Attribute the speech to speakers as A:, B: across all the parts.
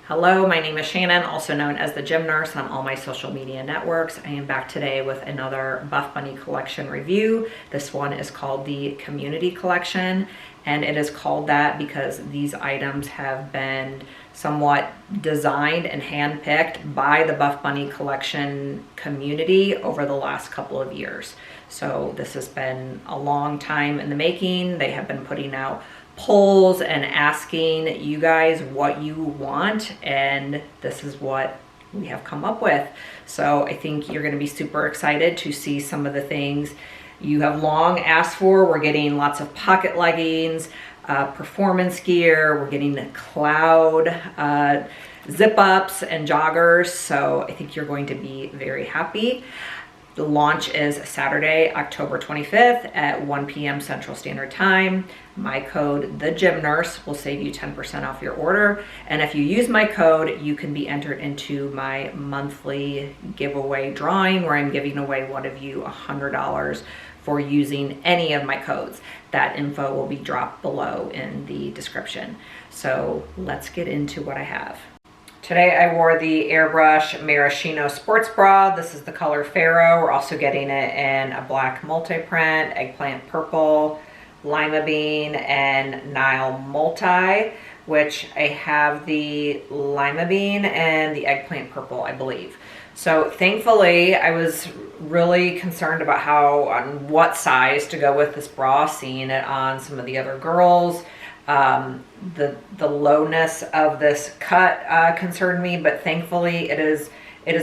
A: Hello, my name is Shannon, also known as the Gym Nurse on all my social media networks. I am back today with another BuffBunny collection review. This one is called the Community Collection, and it is called that because these items have been somewhat designed and handpicked by the BuffBunny Collection community over the last couple of years. So this has been a long time in the making. They have been putting out polls and asking you guys what you want, and this is what we have come up with. So I think you're going to be super excited to see some of the things you have long asked for. We're getting lots of pocket leggings, performance gear, we're getting the cloud zip ups and joggers, so I think you're going to be very happy. The launch is Saturday, October 25th at 1 p.m. Central Standard Time. My code, The Gym Nurse, will save you 10% off your order. And if you use my code, you can be entered into my monthly giveaway drawing where I'm giving away one of you $100 for using any of my codes. That info will be dropped below in the description. So let's get into what I have. Today I wore the Airbrush Maraschino sports bra. This is the color Pharaoh. We're also getting it in a black multi-print, eggplant purple, lima bean, and Nile multi, which I have the lima bean and the eggplant purple, I believe. So thankfully, I was really concerned about on what size to go with this bra, seeing it on some of the other girls. The lowness of this cut concerned me, but thankfully it is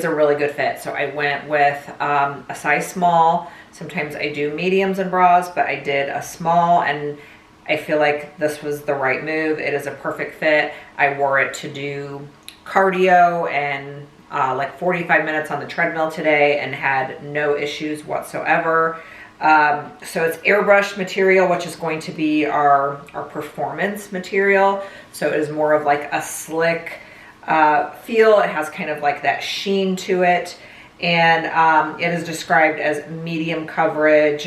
A: a really good fit. So I went with a size small. Sometimes I do mediums and bras, but I did a small, and I feel like this was the right move. It is a perfect fit. I wore it to do cardio and like 45 minutes on the treadmill today and had no issues whatsoever. So it's airbrush material, which is going to be our performance material. So it is more of like a slick feel. It has kind of like that sheen to it. And it is described as medium coverage,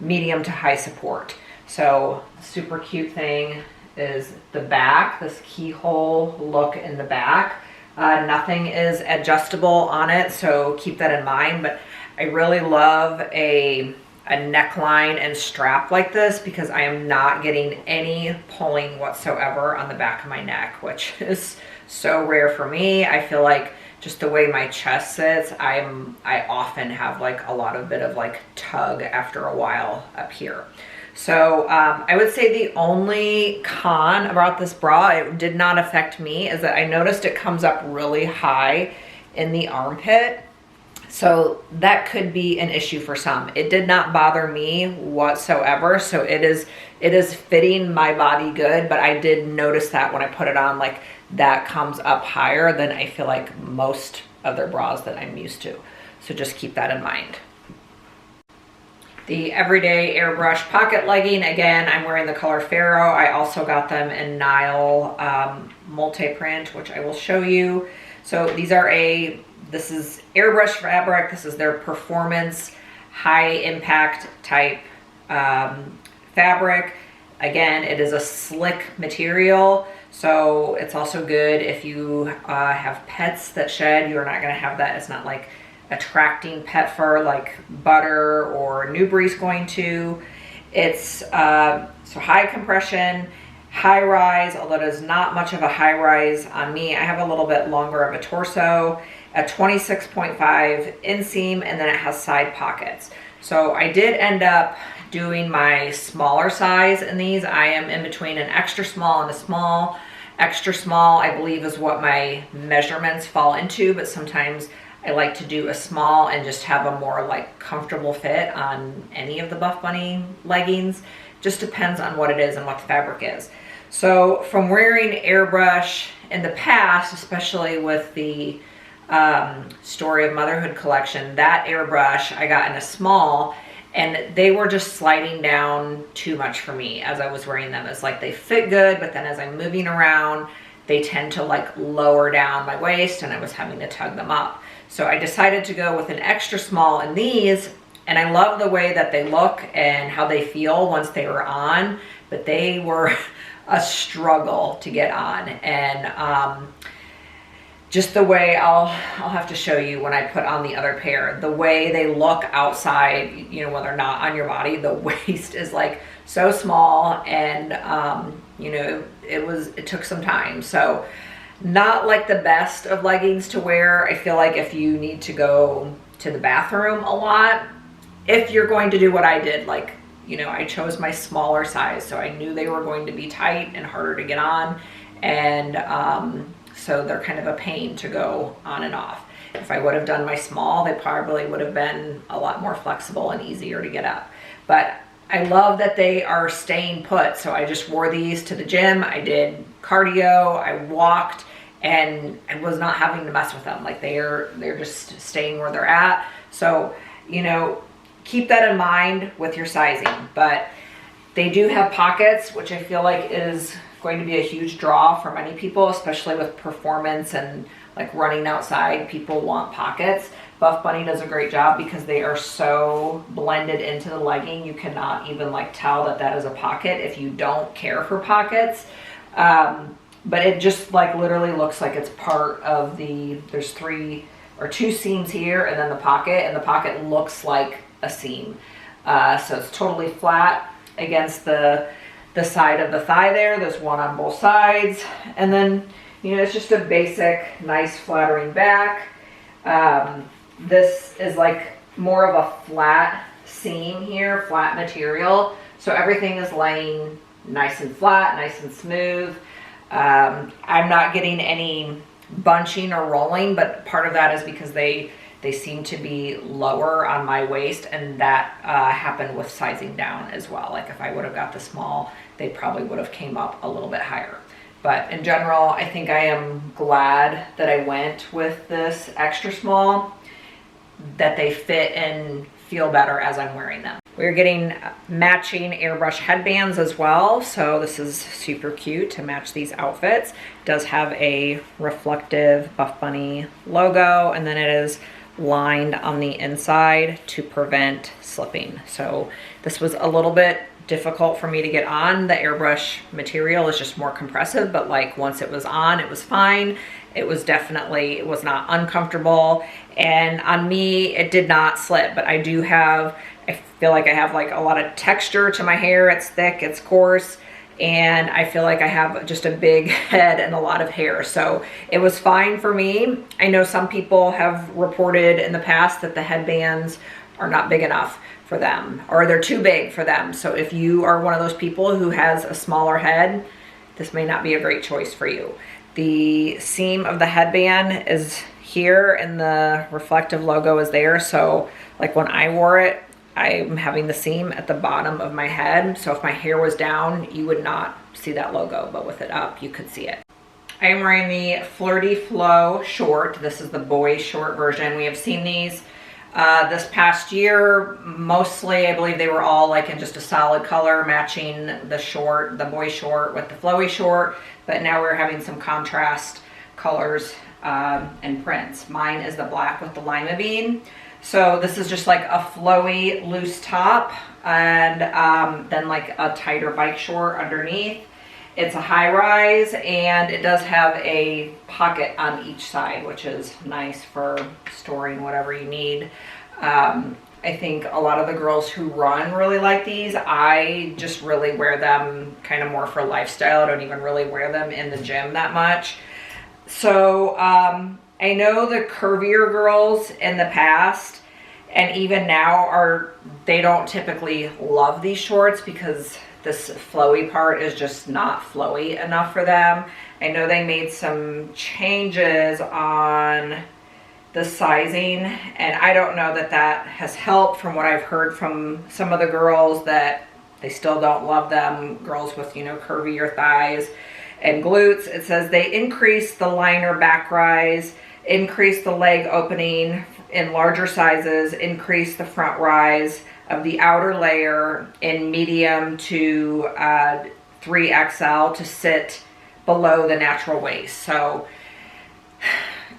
A: medium to high support. So super cute thing is the back, this keyhole look in the back. Nothing is adjustable on it, so keep that in mind. But I really love a neckline and strap like this because I am not getting any pulling whatsoever on the back of my neck, which is so rare for me. I feel like just the way my chest sits, I often have like a lot of bit of like tug after a while up here. So I would say the only con about this bra, it did not affect me, is that I noticed it comes up really high in the armpit. So that could be an issue for some. It did not bother me whatsoever. So it is fitting my body good, but I did notice that when I put it on, like that comes up higher than I feel like most other bras that I'm used to. So just keep that in mind. The everyday airbrush pocket legging, again, I'm wearing the color Pharaoh. I also got them in Nile multi-print, which I will show you. So these are this is airbrush fabric. This is their performance, high impact type fabric. Again, it is a slick material. So it's also good if you have pets that shed. You're not gonna have that. It's not like attracting pet fur like butter or Newbury's going to. It's so high compression, high rise, although it is not much of a high rise on me. I have a little bit longer of a torso, a 26.5 inseam, and then it has side pockets. So I did end up doing my smaller size in these. I am in between an extra small and a small. Extra small, I believe, is what my measurements fall into, but sometimes I like to do a small and just have a more like comfortable fit on any of the BuffBunny leggings. Just depends on what it is and what the fabric is. So from wearing airbrush in the past, especially with the Story of Motherhood collection, that airbrush I got in a small, and they were just sliding down too much for me as I was wearing them. It's like they fit good, but then as I'm moving around, they tend to like lower down my waist, and I was having to tug them up. So I decided to go with an extra small in these, and I love the way that they look and how they feel once they were on, but they were a struggle to get on. And just the way I'll have to show you when I put on the other pair, the way they look outside, you know, when they're not on your body, the waist is like so small, and you know, it took some time. So not like the best of leggings to wear. I feel like if you need to go to the bathroom a lot, if you're going to do what I did, like, you know, I chose my smaller size, so I knew they were going to be tight and harder to get on, and so they're kind of a pain to go on and off. If I would have done my small, they probably would have been a lot more flexible and easier to get up. But I love that they are staying put. So I just wore these to the gym. I did cardio, I walked, and I was not having to mess with them. Like they're just staying where they're at. So, you know, keep that in mind with your sizing. But they do have pockets, which I feel like is going to be a huge draw for many people, especially with performance and like running outside. People want pockets. BuffBunny does a great job because they are so blended into the legging. You cannot even like tell that that is a pocket if you don't care for pockets. But it just like literally looks like it's part of there's 3 or 2 seams here and then the pocket, and the pocket looks like a seam. So it's totally flat against the side of the thigh there. There's one on both sides. And then, you know, it's just a basic, nice flattering back. This is like more of a flat seam here, flat material. So everything is laying nice and flat, nice and smooth. I'm not getting any bunching or rolling, but part of that is because they seem to be lower on my waist, and that happened with sizing down as well. Like if I would have got the small, they probably would have came up a little bit higher. But in general, I think I am glad that I went with this extra small, that they fit and feel better as I'm wearing them. We're getting matching airbrush headbands as well. So this is super cute to match these outfits. It does have a reflective BuffBunny logo, and then it is lined on the inside to prevent slipping. So this was a little bit difficult for me to get on. The airbrush material is just more compressive, but like once it was on, it was fine. It was not uncomfortable. And on me, it did not slip, but I feel like I have like a lot of texture to my hair. It's thick, it's coarse, and I feel like I have just a big head and a lot of hair. So it was fine for me. I know some people have reported in the past that the headbands are not big enough for them, or they're too big for them. So if you are one of those people who has a smaller head, this may not be a great choice for you. The seam of the headband is here and the reflective logo is there. So like when I wore it, I'm having the seam at the bottom of my head. So if my hair was down, you would not see that logo, but with it up, you could see it. I am wearing the Flirty Flow short. This is the Boyshort version. We have seen these this past year. Mostly, I believe they were all like in just a solid color, matching the short, the Boyshort with the flowy short. But now we're having some contrast colors and prints. Mine is the black with the lima bean. So this is just like a flowy loose top, and then like a tighter bike short underneath. It's a high rise, and it does have a pocket on each side, which is nice for storing whatever you need. I think a lot of the girls who run really like these. I just really wear them kind of more for lifestyle. I don't even really wear them in the gym that much. So I know the curvier girls in the past and even now they don't typically love these shorts because this flowy part is just not flowy enough for them. I know they made some changes on the sizing, and I don't know that that has helped. From what I've heard from some of the girls, that they still don't love them, girls with, you know, curvier thighs and glutes. It says they increase the liner back rise, increase the leg opening in larger sizes, increase the front rise of the outer layer in medium to 3XL to sit below the natural waist. So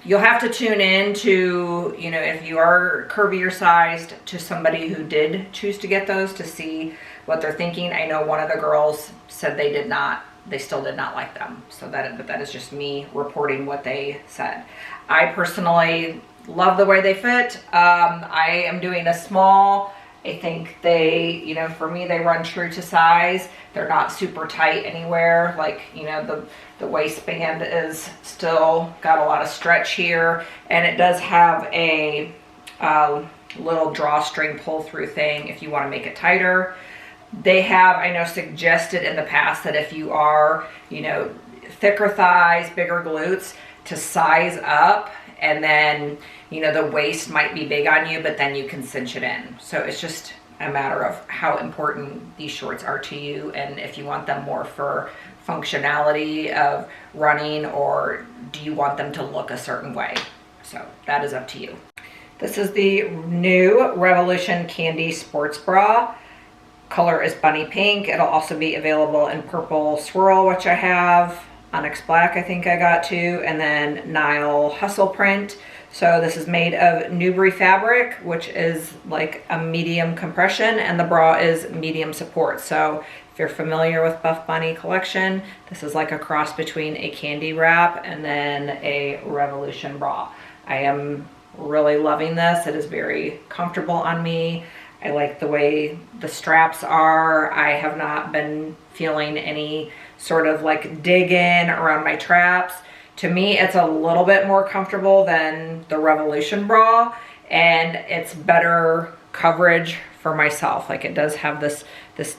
A: you'll have to tune in to, you know, if you are curvier sized, to somebody who did choose to get those to see what they're thinking. I know one of the girls said they did not they still did not like them. So that is just me reporting what they said. I personally love the way they fit. I am doing a small. I think they, you know, for me, they run true to size. They're not super tight anywhere. Like, you know, the waistband is still got a lot of stretch here, and it does have a little drawstring pull through thing if you want to make it tighter. They have, I know, suggested in the past that if you are, you know, thicker thighs, bigger glutes, to size up, and then, you know, the waist might be big on you, but then you can cinch it in. So it's just a matter of how important these shorts are to you, and if you want them more for functionality of running, or do you want them to look a certain way. So that is up to you. This is the new Revolution Candy Sports Bra. Color is bunny pink. It'll also be available in purple swirl, which I have. Onyx black, I think I got too. And then Nile hustle print. So this is made of Newbury fabric, which is like a medium compression, and the bra is medium support. So if you're familiar with BuffBunny collection, this is like a cross between a candy wrap and then a Revolution bra. I am really loving this. It is very comfortable on me. I like the way the straps are. I have not been feeling any sort of like dig in around my traps. To me, it's a little bit more comfortable than the Revolution bra, and it's better coverage for myself. Like, it does have this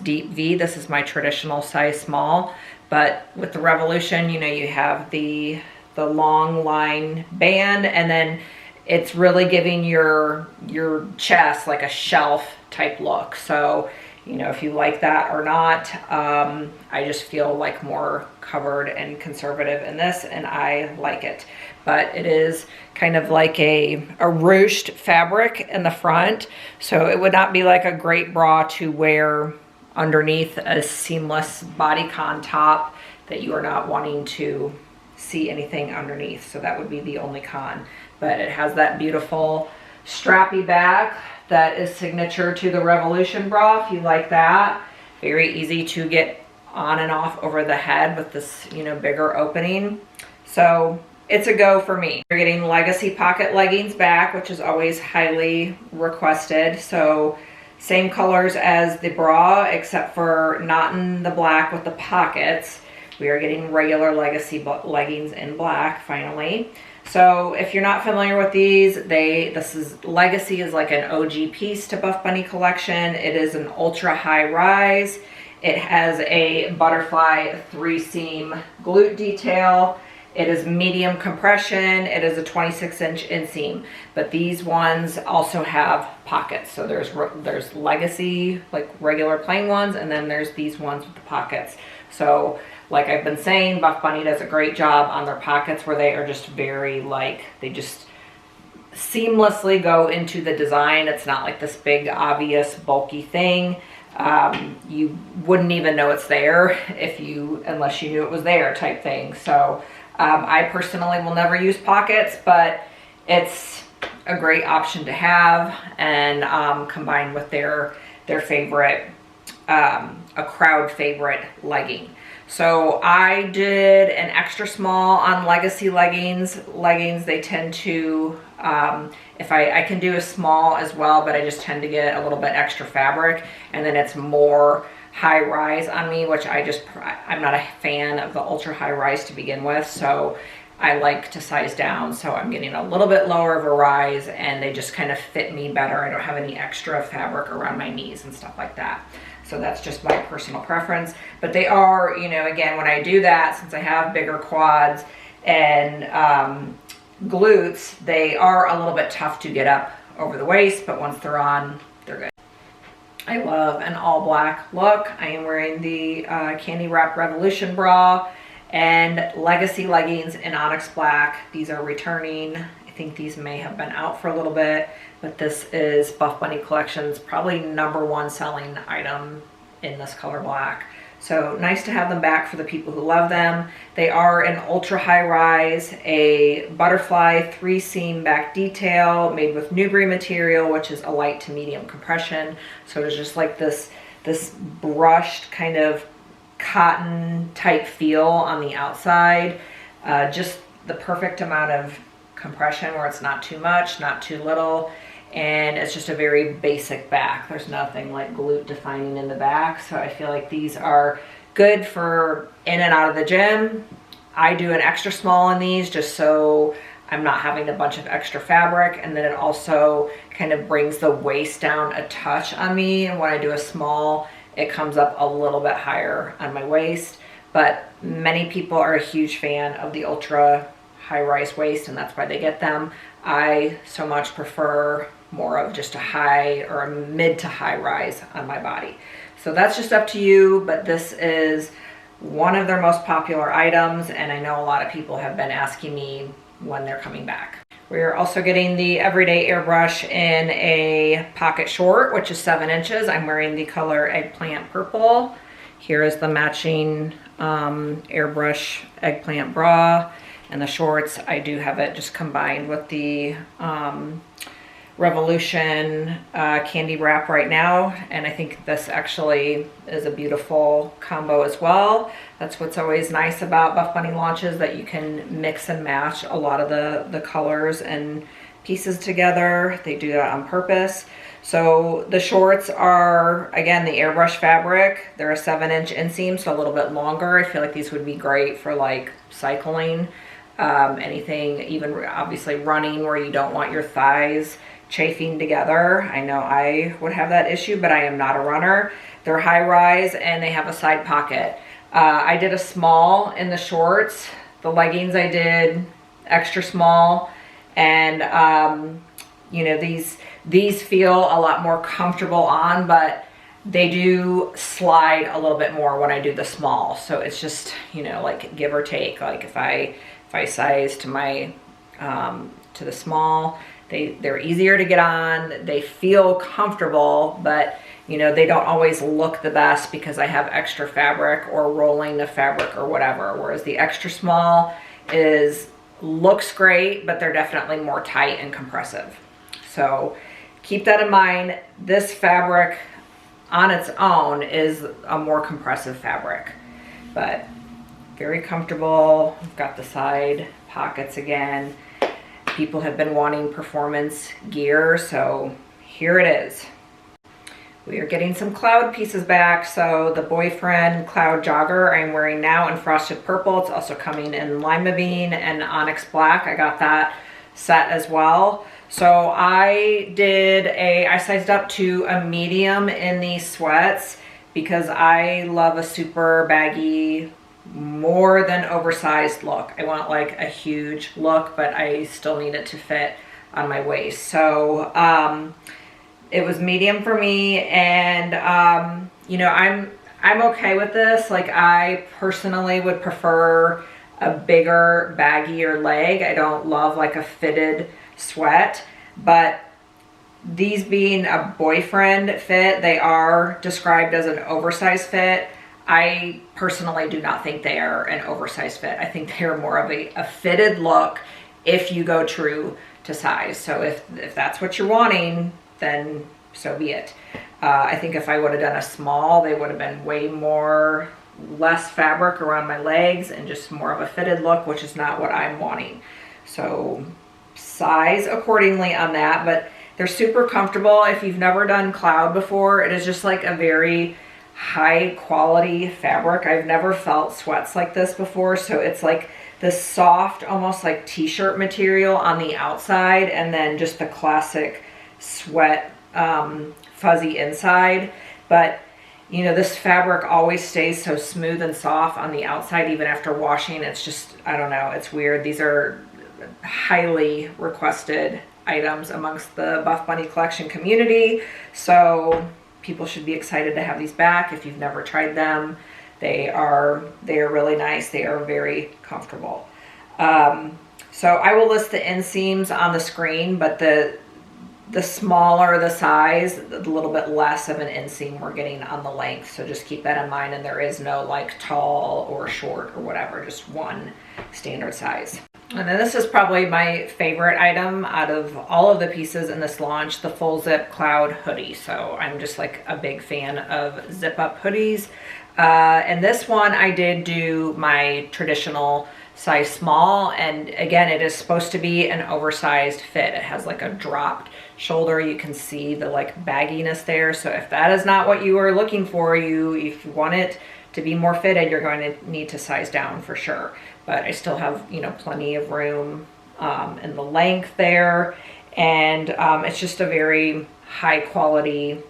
A: deep V. This is my traditional size small, but with the Revolution, you know, you have the long line band, and then it's really giving your chest like a shelf type look. So, you know, if you like that or not, I just feel like more covered and conservative in this, and I like it. But it is kind of like a ruched fabric in the front, so it would not be like a great bra to wear underneath a seamless bodycon top that you are not wanting to see anything underneath. So that would be the only con. But it has that beautiful strappy back that is signature to the Revolution bra, if you like that. Very easy to get on and off over the head with this, you know, bigger opening. So it's a go for me. You're getting legacy pocket leggings back, which is always highly requested. So same colors as the bra, except for not in the black with the pockets. We are getting regular legacy leggings in black finally. So if you're not familiar with these, Legacy is like an OG piece to BuffBunny collection. It is an ultra high rise. It has a butterfly 3-seam glute detail. It is medium compression. It is a 26-inch inseam. But these ones also have pockets. So there's Legacy, like regular plain ones, and then there's these ones with the pockets. So like I've been saying, BuffBunny does a great job on their pockets, where they are just very like, they just seamlessly go into the design. It's not like this big, obvious, bulky thing. You wouldn't even know it's there unless you knew it was there type thing. So I personally will never use pockets, but it's a great option to have, and combined with their favorite, a crowd favorite legging. So I did an extra small on Legacy leggings. They tend to, if I can do a small as well, but I just tend to get a little bit extra fabric, and then it's more high rise on me, which I'm not a fan of the ultra high rise to begin with. So I like to size down. So I'm getting a little bit lower of a rise, and they just kind of fit me better. I don't have any extra fabric around my knees and stuff like that. So that's just my personal preference. But they are, you know, again, when I do that, since I have bigger quads and glutes, they are a little bit tough to get up over the waist, but once they're on, they're good. I love an all black look. I am wearing the Candy Wrap Revolution bra and Legacy leggings in Onyx black. These are returning. I think these may have been out for a little bit, but this is BuffBunny Collection's probably #1 selling item in this color black. So nice to have them back for the people who love them. They are an ultra high rise, a butterfly 3-seam back detail made with Newbury material, which is a light to medium compression. So it's just like this brushed kind of cotton type feel on the outside. Just the perfect amount of compression where it's not too much, not too little. And it's just a very basic back. There's nothing like glute defining in the back. So I feel like these are good for in and out of the gym. I do an extra small in these just so I'm not having a bunch of extra fabric. And then it also kind of brings the waist down a touch on me. And when I do a small, it comes up a little bit higher on my waist. But many people are a huge fan of the ultra high rise waist, and that's why they get them. I so much prefer more of just a high or a mid to high rise on my body. So that's just up to you, but this is one of their most popular items, and I know a lot of people have been asking me when they're coming back. We're also getting the Everyday Airbrush in a pocket short, which is 7 inches. I'm wearing the color Eggplant Purple. Here is the matching Airbrush Eggplant bra. And the shorts, I do have it just combined with the Revolution candy wrap right now. And I think this actually is a beautiful combo as well. That's what's always nice about BuffBunny launches, that you can mix and match a lot of the colors and pieces together. They do that on purpose. So the shorts are, again, the airbrush fabric. They're a 7-inch inseam, so a little bit longer. I feel like these would be great for like cycling. Anything, even obviously running where you don't want your thighs chafing together. I know I would have that issue, but I am not a runner. They're high rise and they have a side pocket. I did a small in the shorts. The leggings I did extra small, and you know, these feel a lot more comfortable on, but they do slide a little bit more when I do the small. So it's just, you know, like give or take. Like if I size to my to the small, they're easier to get on. They feel comfortable, but you know, they don't always look the best because I have extra fabric or rolling the fabric or whatever. Whereas the extra small looks great, but they're definitely more tight and compressive. So keep that in mind. This fabric on its own is a more compressive fabric, but very comfortable. I've got the side pockets again. People have been wanting performance gear, so here it is. We are getting some cloud pieces back. So the Boyfriend Cloud Jogger I'm wearing now in Frosted Purple. It's also coming in Lima Bean and Onyx Black. I got that set as well. So I sized up to a medium in these sweats because I love a super baggy, more than oversized look. I want like a huge look, but I still need it to fit on my waist. So it was medium for me, and you know, I'm okay with this. Like I personally would prefer a bigger, baggier leg. I don't love like a fitted sweat, but these being a boyfriend fit, they are described as an oversized fit. I personally do not think they are an oversized fit. I think they're more of a fitted look if you go true to size. So if that's what you're wanting, then so be it. I think if I would have done a small, they would have been less fabric around my legs and just more of a fitted look, which is not what I'm wanting. So size accordingly on that, but they're super comfortable. If you've never done cloud before, it is just like a very high quality fabric. I've never felt sweats like this before. So it's like the soft, almost like t-shirt material on the outside, and then just the classic sweat fuzzy inside. But you know, this fabric always stays so smooth and soft on the outside even after washing. It's just, I don't know, it's weird. These are highly requested items amongst the BuffBunny collection community, so people should be excited to have these back. If you've never tried them, they are really nice. They are very comfortable. So I will list the inseams on the screen, but the smaller the size, a little bit less of an inseam we're getting on the length. So just keep that in mind. And there is no like tall or short or whatever, just one standard size. And then this is probably my favorite item out of all of the pieces in this launch, the full zip cloud hoodie. So I'm just like a big fan of zip up hoodies. And this one I did do my traditional size small, and again, it is supposed to be an oversized fit. It has like a dropped shoulder. You can see the like bagginess there. So if that is not what you are looking for, if you want it to be more fitted, you're going to need to size down for sure. But I still have, you know, plenty of room in the length there. And it's just a very high quality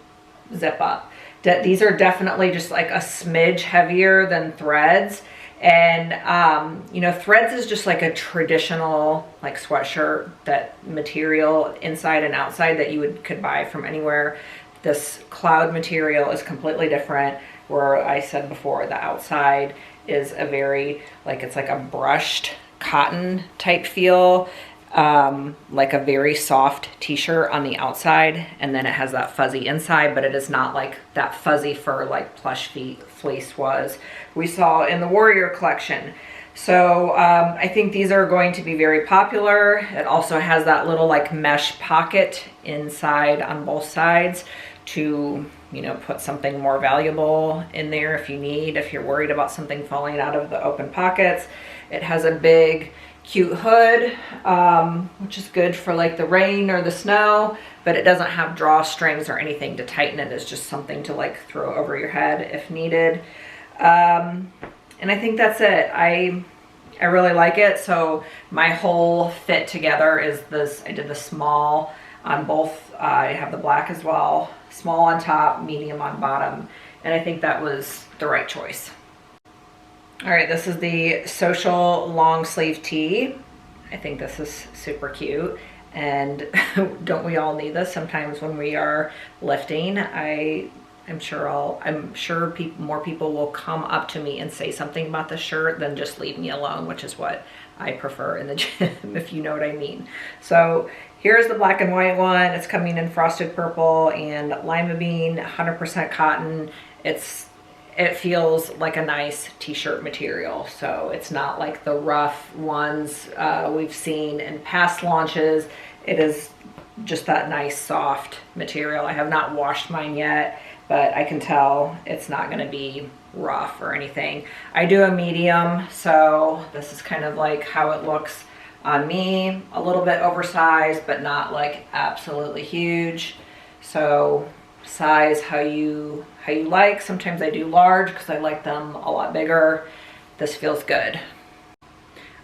A: zip up. These are definitely just like a smidge heavier than threads. And, you know, threads is just like a traditional like sweatshirt, that material inside and outside that you could buy from anywhere. This cloud material is completely different, where I said before, the outside is a very, like, it's like a brushed cotton type feel. Like a very soft t-shirt on the outside, and then it has that fuzzy inside, but it is not like that fuzzy fur like plush fleece we saw in the Warrior collection. So I think these are going to be very popular. It also has that little like mesh pocket inside on both sides to, you know, put something more valuable in there if you're worried about something falling out of the open pockets. It has a big cute hood, which is good for like the rain or the snow, but it doesn't have drawstrings or anything to tighten it. It's just something to like throw over your head if needed. And I think that's it. I really like it. So my whole fit together is this. I did the small on both. I have the black as well, small on top, medium on bottom, and I think that was the right choice. All right, this is the social long sleeve tee. I think this is super cute, and don't we all need this sometimes when we are lifting? I'm sure more people will come up to me and say something about the shirt than just leave me alone, which is what I prefer in the gym, if you know what I mean. So here's the black and white one. It's coming in frosted purple and lima bean, 100% cotton. It feels like a nice t-shirt material, so it's not like the rough ones we've seen in past launches. It is just that nice soft material. I have not washed mine yet, but I can tell it's not going to be rough or anything. I do a medium, so this is kind of like how it looks on me. A little bit oversized, but not like absolutely huge. So size how you like. Sometimes I do large because I like them a lot bigger. This feels good.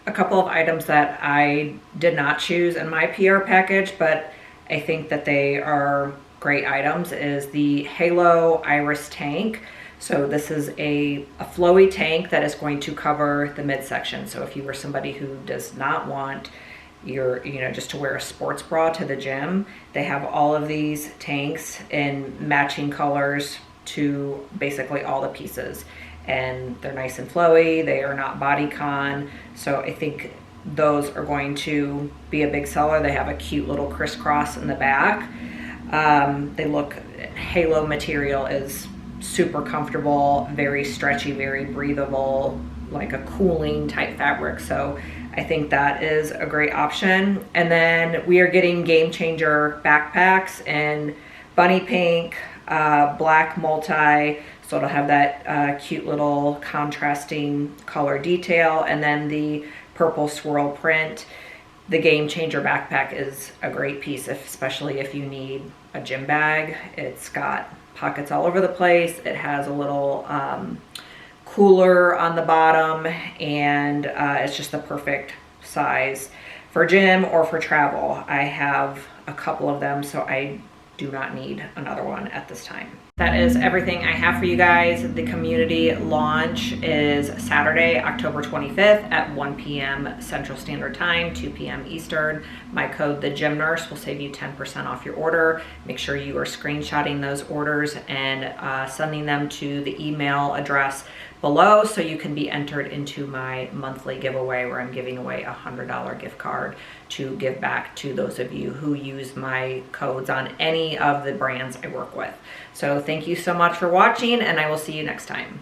A: A couple of items that I did not choose in my PR package, but I think that they are great items, is the Halo Iris Tank. So this is a flowy tank that is going to cover the midsection. So if you were somebody who does not want just to wear a sports bra to the gym, they have all of these tanks in matching colors to basically all the pieces, and they're nice and flowy. They are not bodycon, so I think those are going to be a big seller. They have a cute little crisscross in the back. Halo material is super comfortable, very stretchy, very breathable, like a cooling type fabric. So I think that is a great option. And then we are getting Gamechanger backpacks in bunny pink, black multi, so it'll have that cute little contrasting color detail, and then the purple swirl print. The Gamechanger backpack is a great piece, especially if you need a gym bag. It's got pockets all over the place. It has a little cooler on the bottom, and it's just the perfect size for gym or for travel. I have a couple of them, so I do not need another one at this time. That is everything I have for you guys. The community launch is Saturday, October 25th at 1 p.m. Central Standard Time, 2 p.m. Eastern. My code, The Gym Nurse, will save you 10% off your order. Make sure you are screenshotting those orders and sending them to the email address below so you can be entered into my monthly giveaway, where I'm giving away a $100 gift card to give back to those of you who use my codes on any of the brands I work with. So thank you so much for watching, and I will see you next time.